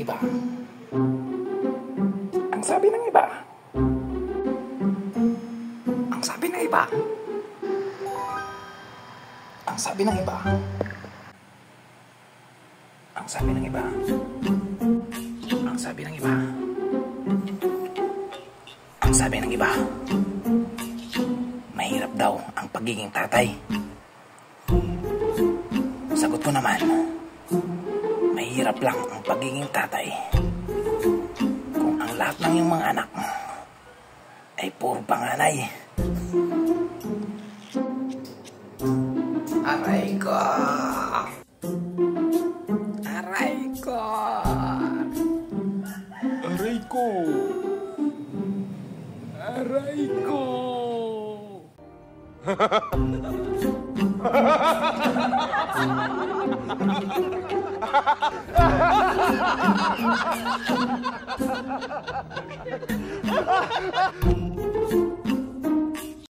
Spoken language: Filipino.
iba. Ang sabi ng iba. Ang sabi ng iba. Ang sabi ng iba. Ang sabi ng iba. Ang sabi ng iba. Ang sabi ng iba. Mahirap daw ang pagiging tatay. Sagot ko naman, mahirap lang ang pagiging tatay kung ang lahat ng iyong mga anak ay puro panganay. Aray ko! Aray ko! Aray ko! Aray ko! Ha